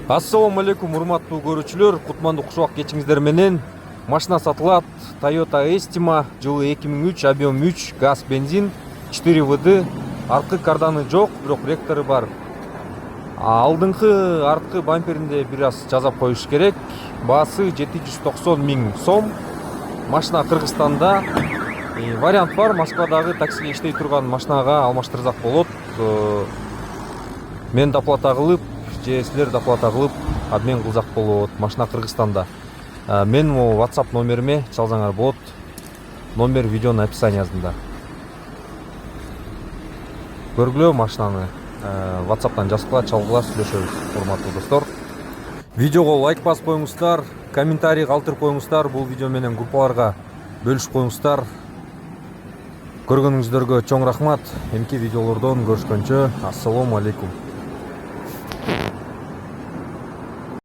Ассаламу алейкум, урматтуу көрүүчүлөр. Кутмандуу кушубак кечиңиздер менен. Машина сатылат. Toyota Estima, жылы 2003, объем 3, газ, бензин, 4 ВД. Арткы карданы жок, бирок ректору бар. Алдыңкы арткы бамперинде бир аз жазап коюш керек. Баасы 790 000 сом. Машина Кыргызстанда. Вариант бар, Москвадагы таксиге иштей турган машинага алмаштырсак болот. Мен доплата кылып, же силер доплата кылып обмен кылсак болот. Машина Кыргызстанда. Мен WhatsApp номериме чалсаңар болот. Номер видеонун описаниясында. Көргүлө машинаны. WhatsApp'тан жазгыла, чалгыла, сүйлөшөбүз, урматтуу достор. Видеого лайк басып коюңуздар, комментарий калтырып коюңуздар, бул видео менен группаларга бөлүшүп коюңуздар. Көргөнүңүздөргө чоң рахмат. Эмки видеолордон көрүшкөнчө, ассаламу алейкум.